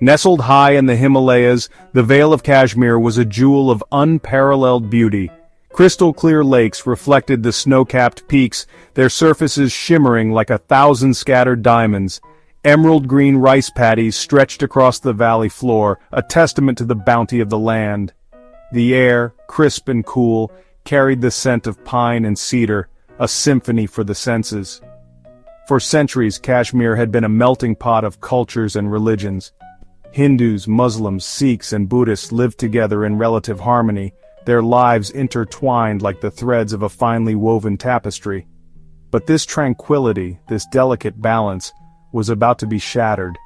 Nestled high in the Himalayas, the Vale of Kashmir was a jewel of unparalleled beauty. Crystal-clear lakes reflected the snow-capped peaks, their surfaces shimmering like 1,000 scattered diamonds. Emerald-green rice paddies stretched across the valley floor, a testament to the bounty of the land. The air, crisp and cool, carried the scent of pine and cedar, a symphony for the senses. For centuries, Kashmir had been a melting pot of cultures and religions. Hindus, Muslims, Sikhs, and Buddhists lived together in relative harmony, their lives intertwined like the threads of a finely woven tapestry. But this tranquility, this delicate balance, was about to be shattered.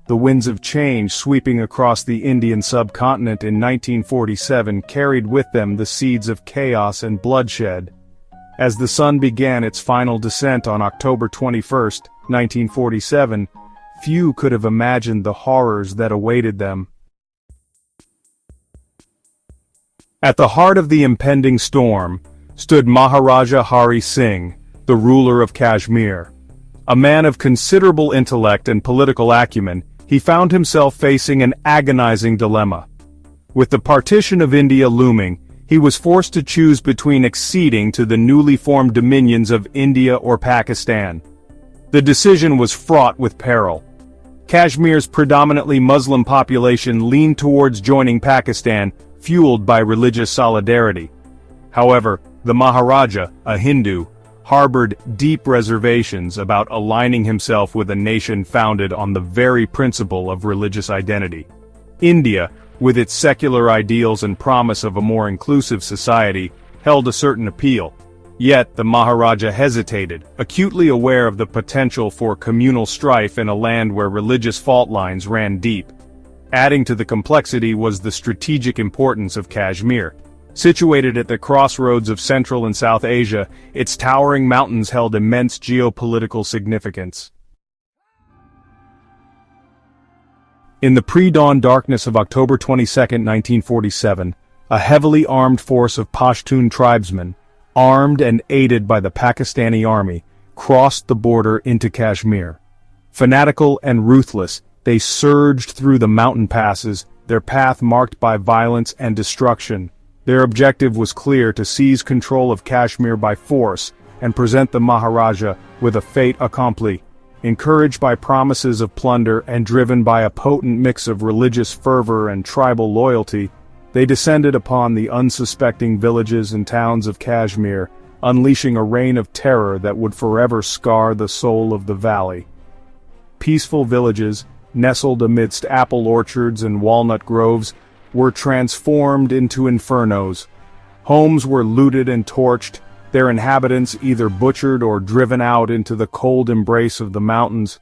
The winds of change sweeping across the Indian subcontinent in 1947 carried with them the seeds of chaos and bloodshed. As the sun began its final descent on October 21, 1947, few could have imagined the horrors that awaited them. At the heart of the impending storm stood Maharaja Hari Singh, the ruler of Kashmir. A man of considerable intellect and political acumen, he found himself facing an agonizing dilemma. With the partition of India looming, he was forced to choose between acceding to the newly formed dominions of India or Pakistan. The decision was fraught with peril. Kashmir's predominantly Muslim population leaned towards joining Pakistan, fueled by religious solidarity. However, the Maharaja, a Hindu, harbored deep reservations about aligning himself with a nation founded on the very principle of religious identity. India, with its secular ideals and promise of a more inclusive society, held a certain appeal. Yet the Maharaja hesitated, acutely aware of the potential for communal strife in a land where religious fault lines ran deep. Adding to the complexity was the strategic importance of Kashmir. Situated at the crossroads of Central and South Asia, its towering mountains held immense geopolitical significance. In the pre-dawn darkness of October 22, 1947, a heavily armed force of Pashtun tribesmen, armed and aided by the Pakistani army, crossed the border into Kashmir. Fanatical and ruthless, they surged through the mountain passes, their path marked by violence and destruction. Their objective was clear: to seize control of Kashmir by force and present the Maharaja with a fait accompli. Encouraged by promises of plunder and driven by a potent mix of religious fervor and tribal loyalty, they descended upon the unsuspecting villages and towns of Kashmir, unleashing a reign of terror that would forever scar the soul of the valley. Peaceful villages, nestled amidst apple orchards and walnut groves, were transformed into infernos. Homes were looted and torched, their inhabitants either butchered or driven out into the cold embrace of the mountains.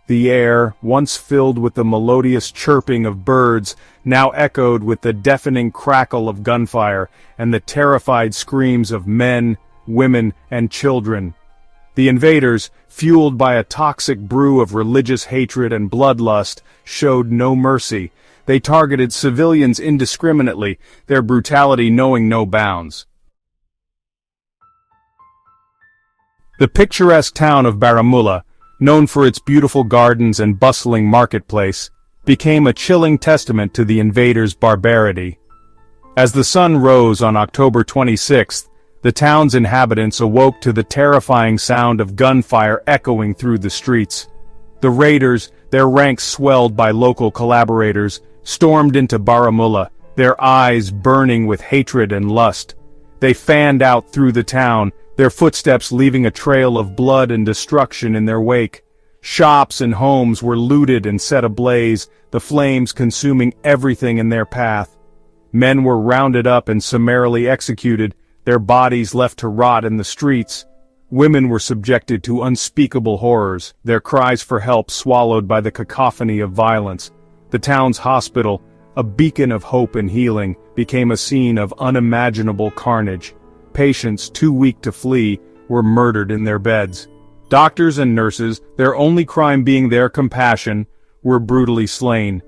The air, once filled with the melodious chirping of birds, now echoed with the deafening crackle of gunfire and the terrified screams of men, women, and children. The invaders, fueled by a toxic brew of religious hatred and bloodlust, showed no mercy. They targeted civilians indiscriminately, their brutality knowing no bounds. The picturesque town of Baramulla, known for its beautiful gardens and bustling marketplace, became a chilling testament to the invaders' barbarity. As the sun rose on October 26th, the town's inhabitants awoke to the terrifying sound of gunfire echoing through the streets. The raiders, their ranks swelled by local collaborators, stormed into Baramulla, their eyes burning with hatred and lust. They fanned out through the town, their footsteps leaving a trail of blood and destruction in their wake. Shops and homes were looted and set ablaze, the flames consuming everything in their path. Men were rounded up and summarily executed, their bodies left to rot in the streets. Women were subjected to unspeakable horrors, their cries for help swallowed by the cacophony of violence. The town's hospital, a beacon of hope and healing, became a scene of unimaginable carnage. Patients, too weak to flee, were murdered in their beds. Doctors and nurses, their only crime being their compassion, were brutally slain.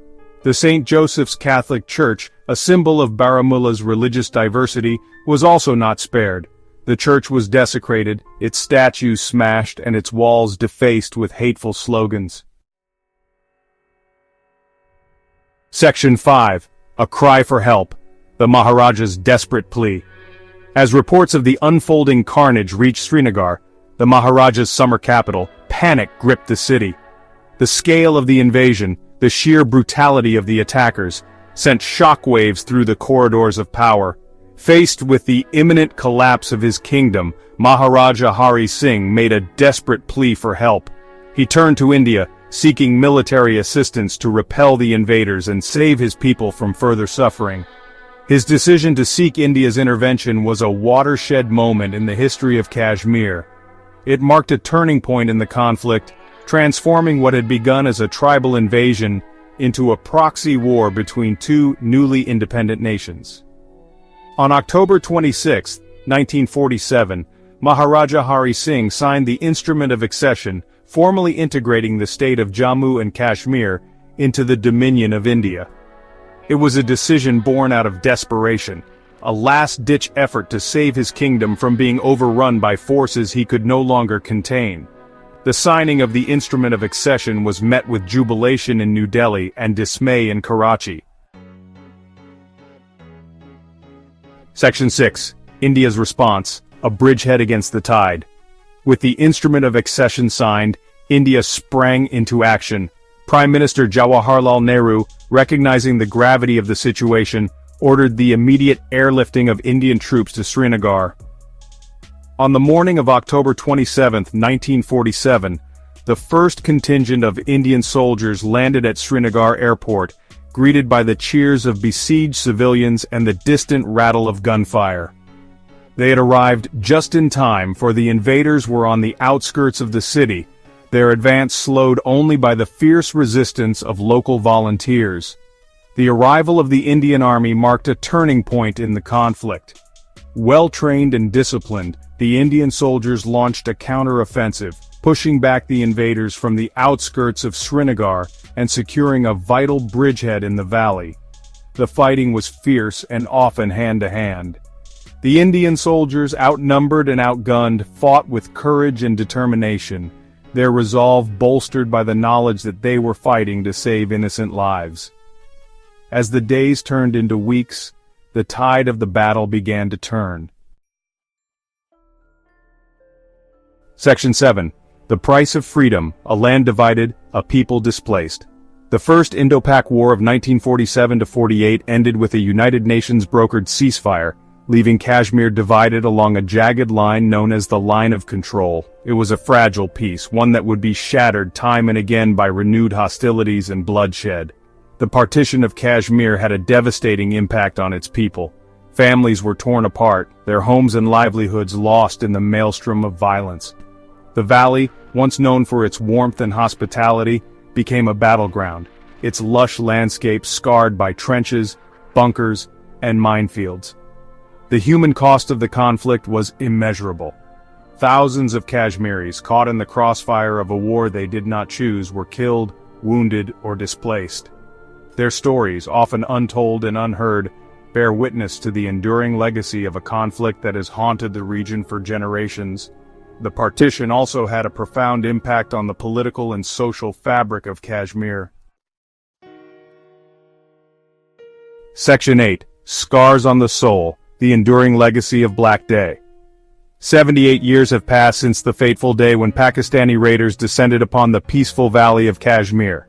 The St. Joseph's Catholic Church, a symbol of Baramulla's religious diversity, was also not spared. The church was desecrated, its statues smashed, and its walls defaced with hateful slogans. Section 5. A cry for help. The Maharaja's desperate plea. As reports of the unfolding carnage reached Srinagar, the Maharaja's summer capital, panic gripped the city. The scale of the invasion, the sheer brutality of the attackers, sent shockwaves through the corridors of power. Faced with the imminent collapse of his kingdom, Maharaja Hari Singh made a desperate plea for help. He turned to India, seeking military assistance to repel the invaders and save his people from further suffering. His decision to seek India's intervention was a watershed moment in the history of Kashmir. It marked a turning point in the conflict, transforming what had begun as a tribal invasion into a proxy war between two newly independent nations. On October 26, 1947, Maharaja Hari Singh signed the Instrument of Accession, formally integrating the state of Jammu and Kashmir into the Dominion of India. It was a decision born out of desperation, a last-ditch effort to save his kingdom from being overrun by forces he could no longer contain. The signing of the Instrument of Accession was met with jubilation in New Delhi and dismay in Karachi. Section 6. India's response, a bridgehead against the tide. With the Instrument of Accession signed, India sprang into action. Prime Minister Jawaharlal Nehru, recognizing the gravity of the situation, ordered the immediate airlifting of Indian troops to Srinagar. On the morning of October 27, 1947, the first contingent of Indian soldiers landed at Srinagar airport, greeted by the cheers of besieged civilians and the distant rattle of gunfire. They had arrived just in time, for the invaders were on the outskirts of the city, their advance slowed only by the fierce resistance of local volunteers. The arrival of the Indian Army marked a turning point in the conflict. Well-trained and disciplined, the Indian soldiers launched a counter-offensive, pushing back the invaders from the outskirts of Srinagar and securing a vital bridgehead in the valley. The fighting was fierce and often hand-to-hand. The Indian soldiers, outnumbered and outgunned, fought with courage and determination, their resolve bolstered by the knowledge that they were fighting to save innocent lives. As the days turned into weeks, the tide of the battle began to turn. Section 7. The Price of Freedom, a land divided, a people displaced. The First Indo-Pak War of 1947-48 ended with a United Nations-brokered ceasefire, leaving Kashmir divided along a jagged line known as the Line of Control. It was a fragile peace, one that would be shattered time and again by renewed hostilities and bloodshed. The partition of Kashmir had a devastating impact on its people. Families were torn apart, their homes and livelihoods lost in the maelstrom of violence. The valley, once known for its warmth and hospitality, became a battleground, its lush landscape scarred by trenches, bunkers, and minefields. The human cost of the conflict was immeasurable. Thousands of Kashmiris, caught in the crossfire of a war they did not choose, were killed, wounded, or displaced. Their stories, often untold and unheard, bear witness to the enduring legacy of a conflict that has haunted the region for generations. The partition also had a profound impact on the political and social fabric of Kashmir. Section 8. Scars on the Soul, the Enduring Legacy of Black Day. 78 years have passed since the fateful day when Pakistani raiders descended upon the peaceful valley of Kashmir.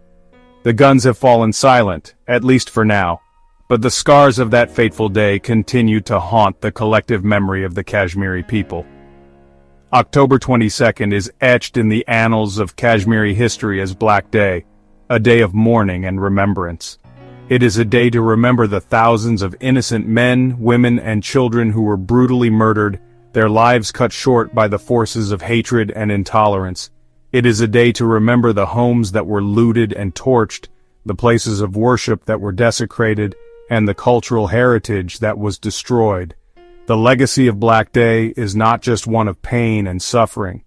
The guns have fallen silent, at least for now, but the scars of that fateful day continue to haunt the collective memory of the Kashmiri people. October 22nd is etched in the annals of Kashmiri history as Black Day, a day of mourning and remembrance. It is a day to remember the thousands of innocent men, women, and children who were brutally murdered, their lives cut short by the forces of hatred and intolerance. It is a day to remember the homes that were looted and torched, the places of worship that were desecrated, and the cultural heritage that was destroyed. The legacy of Black Day is not just one of pain and suffering.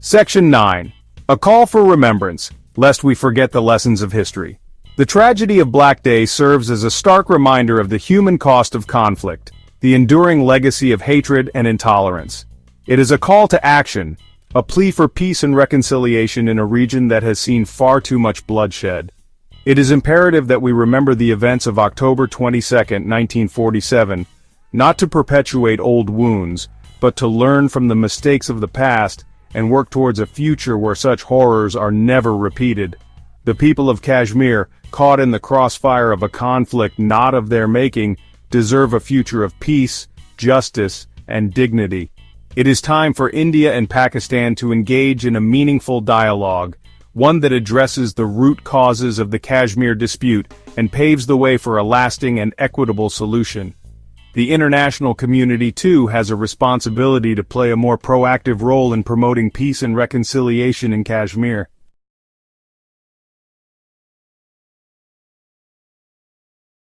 Section 9. A call for remembrance, lest we forget the lessons of history. The tragedy of Black Day serves as a stark reminder of the human cost of conflict, the enduring legacy of hatred and intolerance. It is a call to action, A plea for peace and reconciliation in a region that has seen far too much bloodshed. It is imperative that we remember the events of October 22, 1947, not to perpetuate old wounds, but to learn from the mistakes of the past and work towards a future where such horrors are never repeated. The people of Kashmir, caught in the crossfire of a conflict not of their making, deserve a future of peace, justice, and dignity. It is time for India and Pakistan to engage in a meaningful dialogue, one that addresses the root causes of the Kashmir dispute and paves the way for a lasting and equitable solution. The international community too has a responsibility to play a more proactive role in promoting peace and reconciliation in Kashmir.